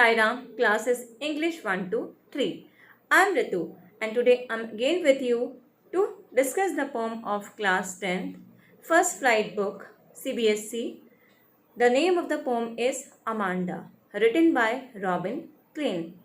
Sairam, classes English 1 to 3. I am Ritu and today I am again with you to discuss the poem of class 10th, first flight book, CBSC. The name of the poem is Amanda, written by Robin Klein.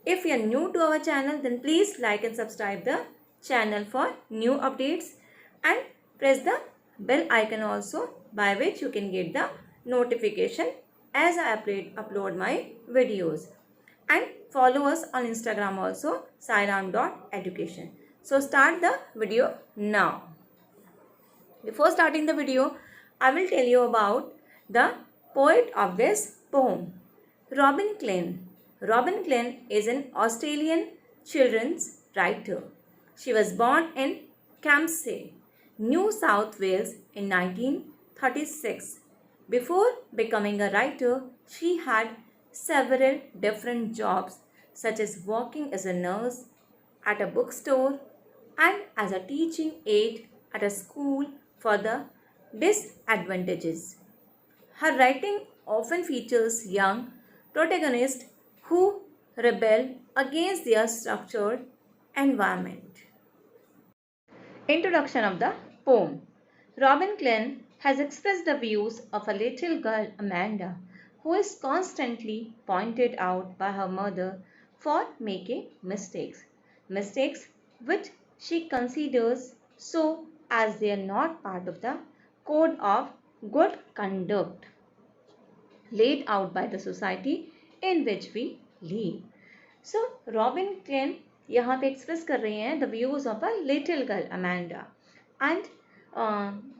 If you are new to our channel, then please like and subscribe the channel for new updates and press the bell icon also, by which you can get the notification as I upload my videos. And follow us on Instagram also, sairam.education. So start the video now. Before starting the video, I will tell you about the poet of this poem, Robin Klein. Robin Klein is an Australian children's writer. She was born in Campsie, New South Wales in 1936. Before becoming a writer, she had several different jobs such as working as a nurse at a bookstore and as a teaching aide at a school for the disadvantages. Her writing often features young protagonists who rebel against their structured environment. Introduction of the poem. Robin Klein has expressed the views of a little girl, Amanda, who is constantly pointed out by her mother for making mistakes. Mistakes which she considers so as they are not part of the code of good conduct laid out by the society in which we live. So Robin Klein यहाँ पे express कर रहे हैं the views of a little girl Amanda and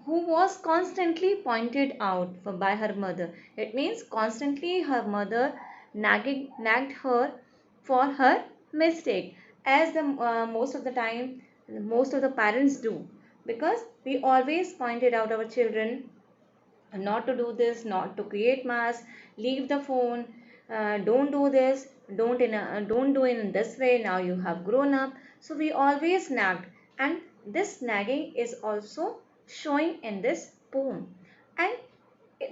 who was constantly pointed out by her mother. It means constantly her mother nagged her for her mistake, as the most of the time most of the parents do, because we always pointed out our children not to do this, not to create mass, leave the phone, don't do this, don't do it in this way, now you have grown up. So we always nagged, and this nagging is also showing in this poem. And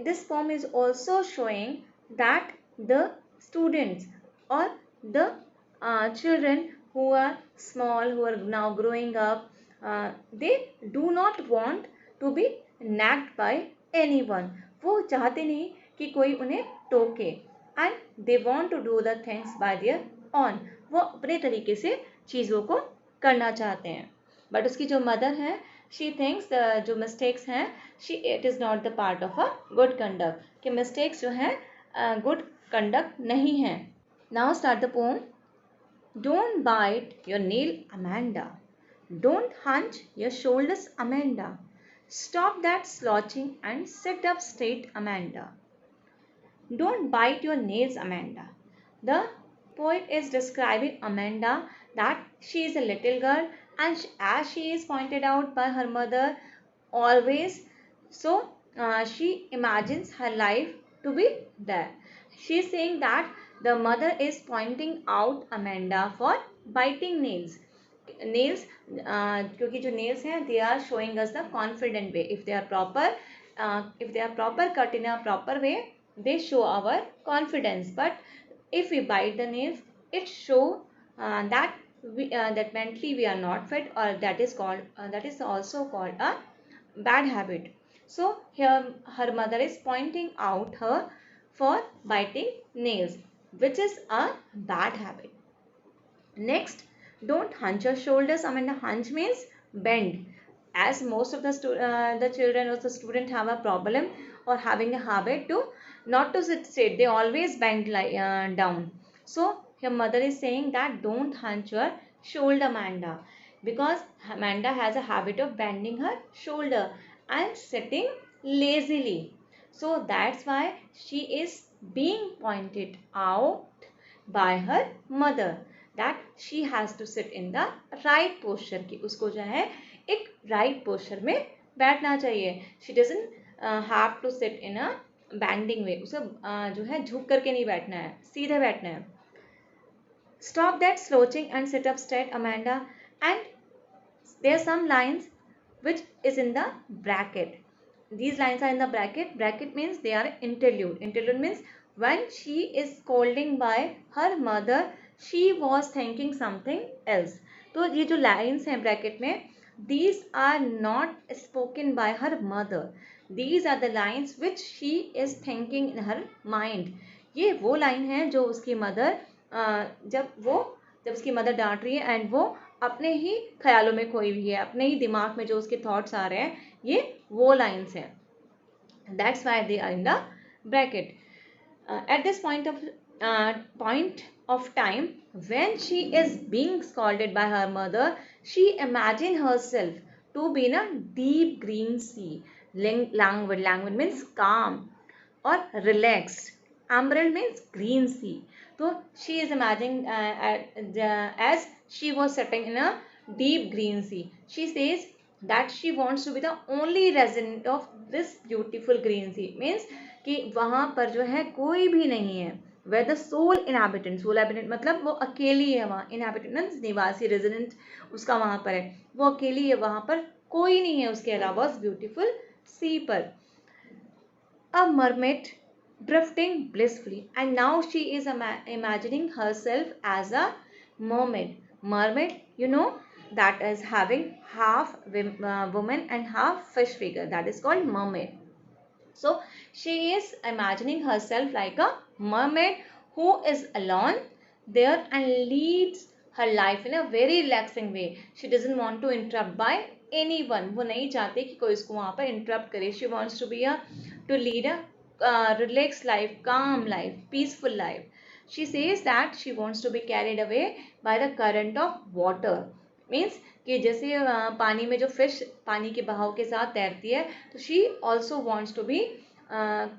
this poem is also showing that the students or the children who are small, who are now growing up, they do not want to be nagged by anyone. वो चाहते नहीं कि कोई उन्हें टोके, and they want to do the things by their own. वो अपने तरीके से चीज़ों को करना चाहते हैं. बट उसकी जो मदर है, she thinks जो mistakes हैं, it is not the part of a good conduct, कि mistakes जो हैं good conduct नहीं हैं. Now start the poem. Don't bite your nail, Amanda. Don't hunch your shoulders, Amanda. Stop that slouching and sit up straight, Amanda. Don't bite your nails, Amanda. The poet is describing Amanda that she is a little girl, and as she is pointed out by her mother always, so she imagines her life to be there. She is saying that the mother is pointing out Amanda for biting nails. Nails, क्योंकि जो nails हैं, they are showing us the confident way. If they are proper cut in a proper way, they show our confidence. But if we bite the nails, it show that that mentally we are not fit, or that is also called a bad habit. So here her mother is pointing out her for biting nails, which is a bad habit. Next, don't hunch your shoulders. Amanda, hunch means bend. As most of the children or the student have a problem or having a habit to not to sit straight, they always bend down. So her mother is saying that don't hunch your shoulder, Amanda, because Amanda has a habit of bending her shoulder and sitting lazily. So that's why she is being pointed out by her mother that she has to sit in the right posture, कि उसको जो है एक right posture में बैठना चाहिए. She doesn't have to sit in a bending way. उसे जो है झुक करके नहीं बैठना है, सीधे बैठना है. Stop that slouching and sit up straight, Amanda. And there are some lines which is in the bracket. These lines are in the bracket. Bracket means they are interlude. Interlude means when she is scolding by her mother, she was thinking something else. तो ये जो lines हैं bracket में, these are not spoken by her mother, these are the lines which she is thinking in her mind. ये वो line है जो उसकी मदर जब उसकी मदर डांट रही है एंड वो अपने ही ख्यालों में खोई हुई है, अपने ही दिमाग में जो उसके थॉट्स आ रहे हैं, ये वो लाइन्स हैं. That's why they are in the bracket. At this point of time when she is being scolded by her mother, she imagined herself to be in a deep green sea. Languid means calm or relaxed. Emerald means green sea. So she is imagining as she was sitting in a deep green sea. She says that she wants to be the only resident of this beautiful green sea. Means कि वहाँ पर जो है कोई भी नहीं है. Where the sole inhabitant मतलब वो अकेली है वहाँ. Inhabitant means निवासी, resident उसका वहाँ पर है, वो अकेली है, वहाँ पर कोई नहीं है उसके अलावा उस beautiful sea पर. A mermaid drifting blissfully, and now she is imagining herself as a mermaid. Mermaid, you know, that is having half woman and half fish figure, that is called mermaid. So she is imagining herself like a mermaid who is alone there and leads her life in a very relaxing way. She doesn't want to interrupt by anyone. वो नहीं चाहती कि कोई उसको वहाँ पर interrupt करे. She wants to lead a relaxed life, calm life, peaceful life. She says that she wants to be carried away by the current of water. Means कि जैसे पानी में जो फिश पानी के बहाव के साथ तैरती है, तो she also wants to be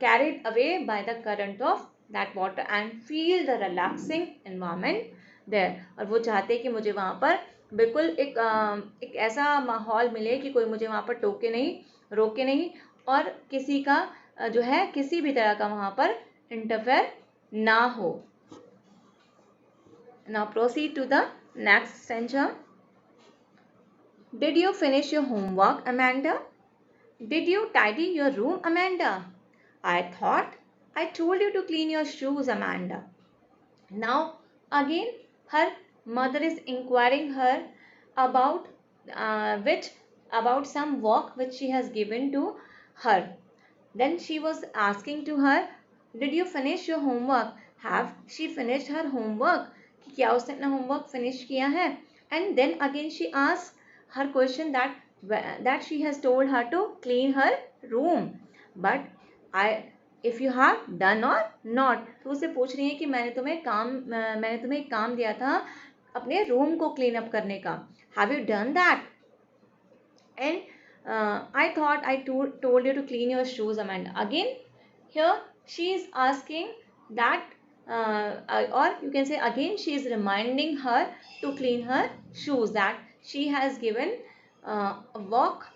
carried away by the current of that water and feel the relaxing environment there. और वो चाहते हैं कि मुझे वहाँ पर बिल्कुल एक ऐसा माहौल मिले कि कोई मुझे वहाँ पर टोके नहीं, रोके नहीं, और किसी का जो है किसी भी तरह का वहाँ पर इंटरफेयर ना हो. Now proceed to the next sentence. Did you finish your homework, Amanda? Did you tidy your room, Amanda? I thought I told you to clean your shoes, Amanda. Now again her mother is inquiring her about about some work which she has given to her. Then she was asking to her, did you finish your homework? Have she finished her homework? कि क्या उसने अपना homework finish किया है? And then again she asked her question that she has told her to clean her room. But if you have done or not, तो उसे पूछ रही है कि मैंने तुम्हें एक काम दिया था अपने रूम को क्लीन अप करने का. Have you done that? And I thought I told you to clean your shoes, Amanda. Again, here she is asking that, or you can say again she is reminding her to clean her shoes, that she has given work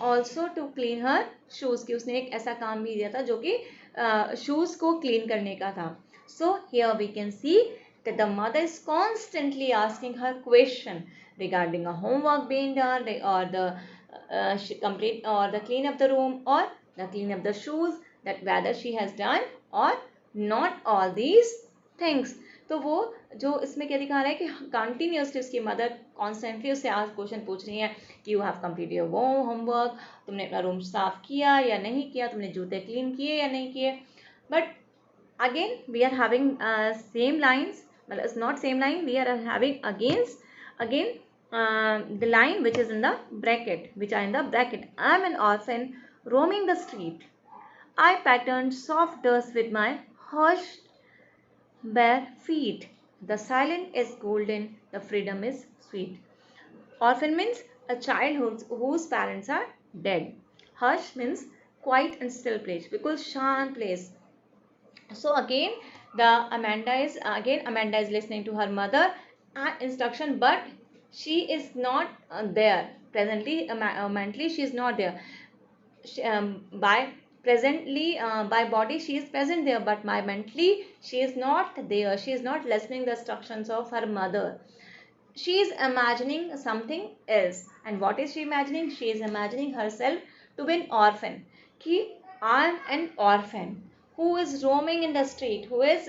also to clean her shoes, कि उसने एक ऐसा काम भी दिया था जो कि shoes को clean करने का था. So here we can see that the mother is constantly asking her question regarding a homework being done, or the complete or the clean up the room, or the clean up the shoes, that whether she has done or not all these things. तो वो जो इसमें क्या दिखा रहा है कि continuously उसकी मदर कॉन्स्टेंटली उससे आज क्वेश्चन पूछ रही है कि you have completed your homework, तुमने अपना रूम साफ किया या नहीं किया, तुमने जूते क्लीन किए या नहीं किए. But again we are having same lines, well it's not same line, we are having again the line which is in the bracket, which are in the bracket. I am an orphan roaming the street. I patterned soft dust with my hushed bare feet. The silence is golden, the freedom is sweet. Orphan means a child whose parents are dead. Hush means quiet and still place, because shan place. So again Amanda is listening to her mother instruction, but she is not there presently. Mentally she is not there. By body she is present there, but by mentally she is not there. She is not listening the instructions of her mother. She is imagining something else. And what is she imagining? She is imagining herself to be an orphan. Ki I am an orphan. who is roaming in the street, who is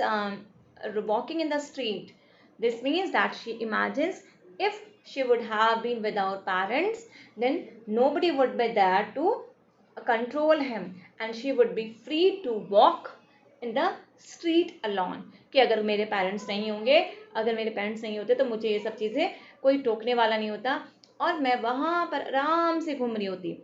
walking in the street. This means that she imagines if she would have been without parents, then nobody would be there to control him and she would be free to walk in the street alone. कि अगर मेरे parents नहीं होंगे, अगर मेरे parents नहीं होते तो मुझे ये सब चीज़ें कोई टोकने वाला नहीं होता और मैं वहाँ पर आराम से घूम रही होती.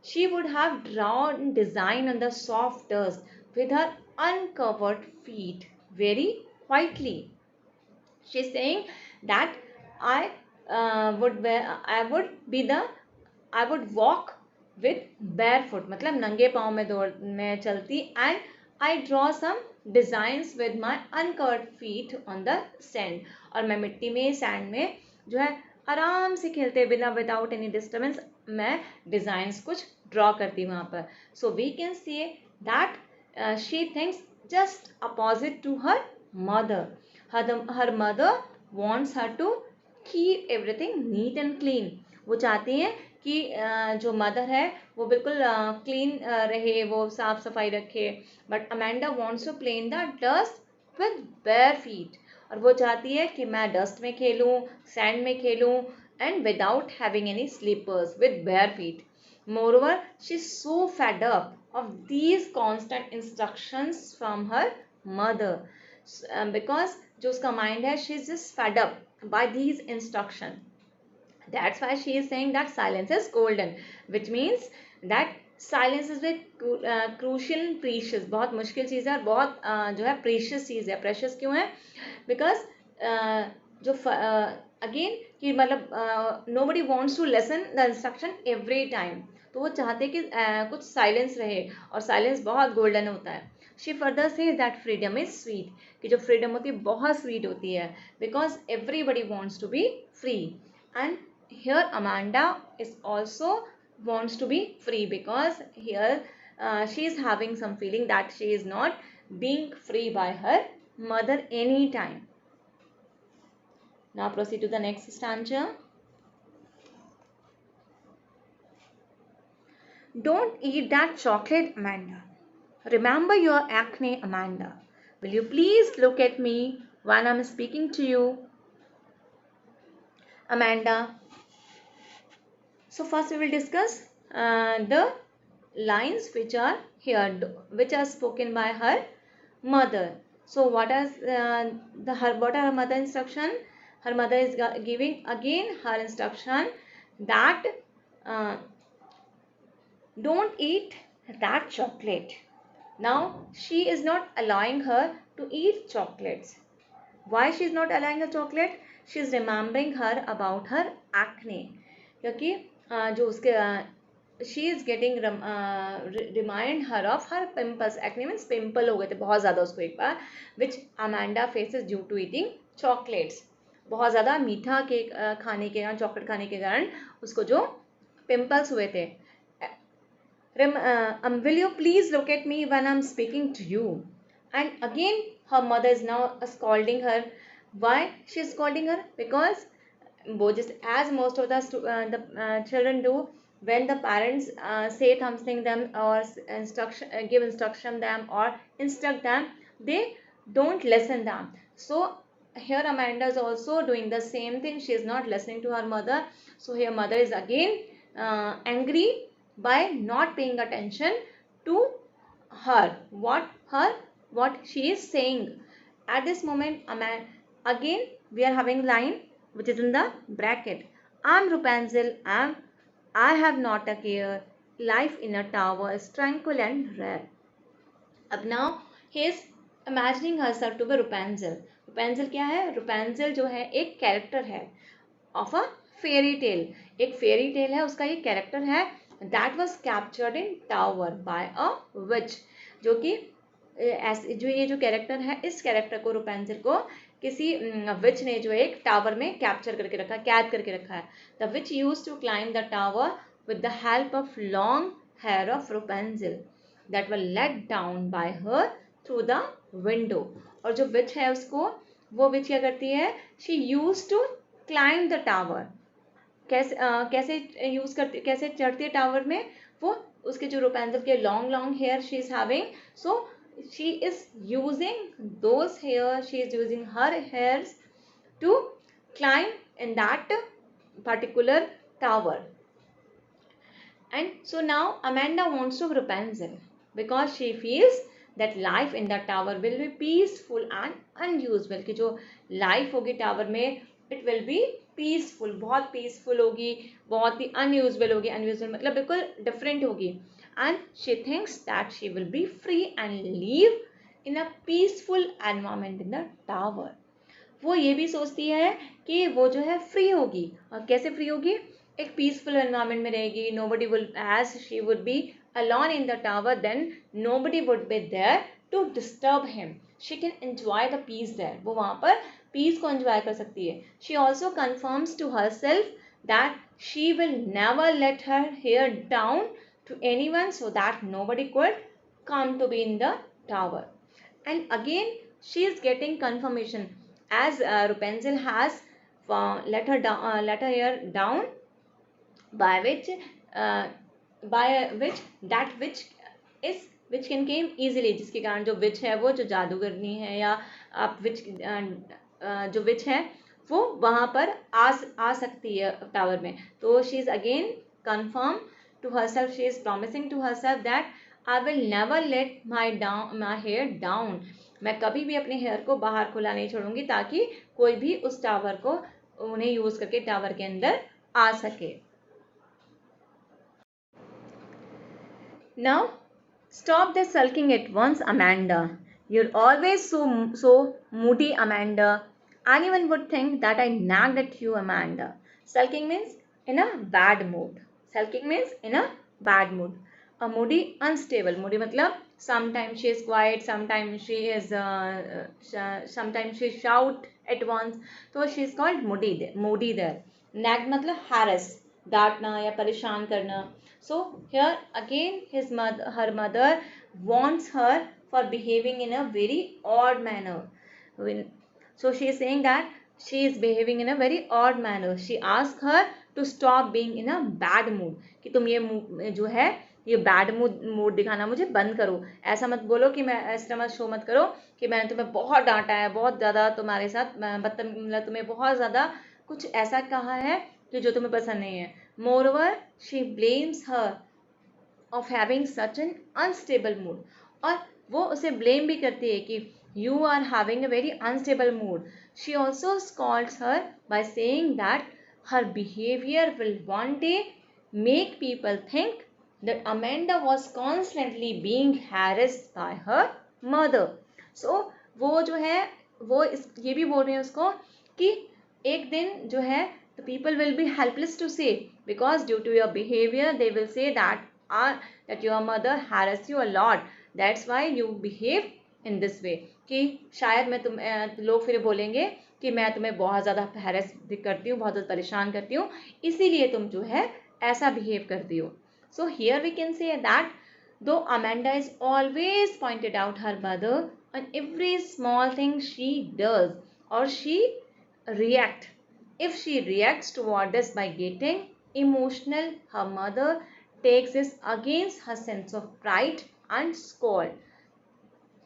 She would have drawn design on the soft dust with her uncovered feet very quietly. She's saying that I I would be the I would walk with barefoot, मतलब नंगे पाँव में दौड़ में चलती and I draw some designs with my uncovered feet on the sand. और मैं मिट्टी में sand में जो है आराम से खेलते बिना without any disturbance मैं designs कुछ draw करती वहाँ पर. So we can see that she thinks just opposite to her mother. Her mother wants her to keep everything neat and clean. वो चाहती हैं कि जो मदर है वो बिल्कुल क्लीन रहे, वो साफ सफाई रखे. But Amanda wants to play in the dust with bare feet. और वो चाहती है कि मैं डस्ट में खेलूं, सैंड में खेलूं and without having any slippers with bare feet. Moreover, she's so fed up of these constant instructions from her mother because जो उसका mind है, she's just fed up by these instructions. That's why she is saying that silence is golden, which means that silence is very crucial and precious. बहुत मुश्किल चीज़ है और बहुत जो है precious चीज़ है. Precious क्यों है? Because जो again कि मतलब nobody wants to listen the instruction every time. तो वो चाहते कि कुछ silence रहे और silence बहुत golden होता है. She further says that freedom is sweet, कि जो freedom होती है बहुत sweet होती है because everybody wants to be free. And here Amanda is also wants to be free because here she is having some feeling that she is not being free by her mother anytime. Now proceed to the next stanza. Don't eat that chocolate, Amanda. Remember your acne, Amanda. Will you please look at me when I'm speaking to you? Amanda. So first we will discuss the lines which are here, which are spoken by her mother. So what are her mother instruction? Her mother is giving again her instruction that don't eat that chocolate. Now she is not allowing her to eat chocolates. Why she is not allowing her chocolate? She is remembering her about her acne. क्योंकि जो उसके she is getting remind her of her pimples. Acne means pimple हो गए थे बहुत ज़्यादा उसको एक बार, which Amanda faces due to eating chocolates. बहुत ज़्यादा मीठा केक खाने के कारण, चॉकलेट खाने के कारण उसको जो pimples हुए थे. Will you please look at me when I'm speaking to you? And again her mother is now scolding her. Why she is scolding her? Because just as most of the children do, when the parents say something them or give instruction them or instruct them, they don't listen them. So here Amanda is also doing the same thing. She is not listening to her mother. So here mother is again angry by not paying attention to her, what she is saying. At this moment, again we are having line which is in the bracket. I'm Rapunzel, I have not a care. Life in a tower is tranquil and rare. अब now he is imagining herself to be Rapunzel. Rapunzel क्या है? Rapunzel जो है एक character है of a fairy tale. एक fairy tale है, उसका ये character है that was captured in tower by a witch. जो कि जो ये जो कैरेक्टर है, इस कैरेक्टर को Rapunzel को किसी विच ने जो एक टावर में कैप्चर करके रखा, कैद करके रखा है. The witch used to climb the tower with the help of long hair of Rapunzel that were let down by her through the window. और जो विच है उसको, वो विच क्या करती है? she used to climb the tower. कैसे यूज करती, कैसे चढ़ती है टावर में? वो उसके जो Rapunzel के long hair she is having, so she is using those hair, she is using her hairs to climb in that particular tower. And so now Amanda wants to Rapunzel because she feels that life in the tower will be peaceful and unusual. कि जो life होगी tower में it will be peaceful, बहुत peaceful होगी, बहुत ही unusual होगी. Unusual मतलब बिल्कुल different होगी. And she thinks that she will be free and live in a peaceful environment in the tower. वो ये भी सोचती है कि वो जो है फ्री होगी. और कैसे फ्री होगी? एक पीसफुल एनवायरनमेंट में रहेगी. Nobody will, as she would be alone in the tower, then nobody would be there to disturb him. She can enjoy the peace there. वो वहाँ पर peace को enjoy कर सकती है. She also confirms to herself that she will never let her hair down to anyone so that nobody could come to be in the tower. And again she is getting confirmation as Rapunzel has let her hair down, by which uh, that which is which can came easily, जिसके कारण जो विच है वो जो जादूगरनी है या आप विच जो विच है वो वहाँ पर आ सकती है टावर में. तो she is again confirm to herself, she is promising to herself that I will never let my hair down. मैं कभी भी अपने हेयर को बाहर खुला नहीं छोड़ूंगी ताकि कोई भी उस टावर को उन्हें यूज करके टावर के अंदर आ सके. Now, stop the sulking at once, Amanda. You're always so moody, Amanda. Anyone would think that I nagged at you, Amanda. Sulking means in a bad mood. Sulking means in a bad mood. A moody, unstable. Moody मतलब sometimes she is quiet, sometimes she is sometimes she shout at once. So she is called moody there. Nag मतलब harass, डांटना या परेशान करना. So here again her mother wants her for behaving in a very odd manner. So she is saying that she is behaving in a very odd manner. She asks her to stop being in a bad mood. कि तुम ये जो है ये bad mood दिखाना मुझे बंद करो. ऐसा मत बोलो कि मैं ऐसा मत शो मत करो कि मैंने तुम्हें बहुत डांटा है, बहुत ज़्यादा तुम्हारे साथ मतलब तुम्हें बहुत ज़्यादा कुछ ऐसा कहा है कि जो तुम्हें पसंद नहीं है. Moreover, she blames her of having such an unstable mood. और वो उसे blame भी करती है कि you are having a very unstable mood. She also scolds her by saying that her behavior will one day make people think that Amanda was constantly being harassed by her mother. So वो जो है वो ये भी बोल रहे हैं उसको कि एक दिन जो है the people will be helpless to say, because due to your behavior they will say that your mother harassed you a lot, that's why you behave in this way. कि शायद मैं लोग फिर बोलेंगे कि मैं तुम्हें बहुत ज़्यादा हैरेस करती हूँ, बहुत ज़्यादा परेशान करती हूँ, इसीलिए तुम जो है ऐसा बिहेव करती हो. So here we can say that though Amanda is always pointed out her mother on every small thing she does or she react. If she reacts toward this by getting emotional, her mother takes this against her sense of pride and scold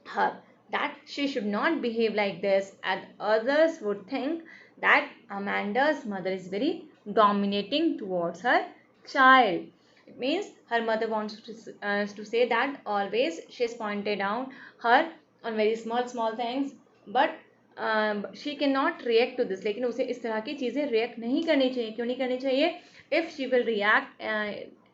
her that she should not behave like this, and others would think that Amanda's mother is very dominating towards her child. It means her mother wants to say that always she has pointed out her on very small things, but she cannot react to this. लेकिन उसे इस तरह की चीज़ें react नहीं करनी चाहिए. क्यों नहीं करनी चाहिए? If she will react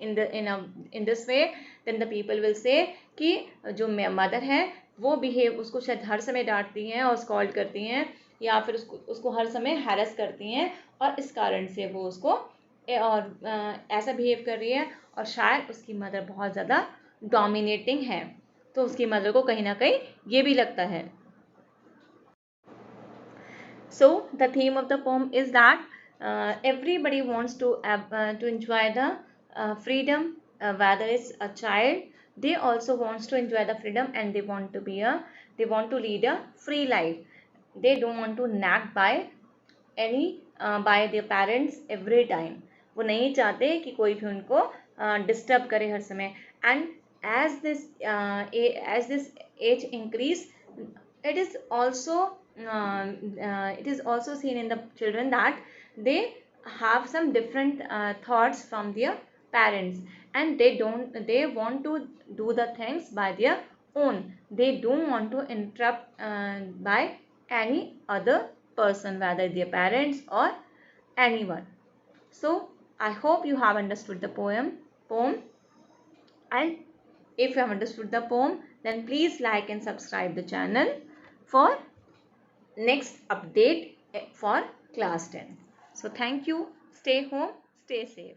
in this way, then the people will say कि जो mother है वो बिहेव उसको शायद हर समय डांटती हैं और स्कॉल्ड करती हैं या फिर उसको हर समय हैरेस करती हैं और इस कारण से वो उसको और ऐसा बिहेव कर रही है और शायद उसकी मदर बहुत ज़्यादा डोमिनेटिंग है. तो उसकी मदर को कहीं ना कहीं ये भी लगता है. So the theme of the poem is that everybody wants to enjoy the freedom, whether it's a child, they also wants to enjoy the freedom and they want to lead a free life. They don't want to nag by their parents every time. वो नहीं चाहते कि कोई भी उनको disturb करे हर समय. And as this age increase, it is also seen in the children that they have some different thoughts from their parents, and they want to do the things by their own. They don't want to interrupt by any other person, whether their parents or anyone. So I hope you have understood the poem, and if you have understood the poem, then please like and subscribe the channel for next update for class 10. So thank you. Stay home, stay safe.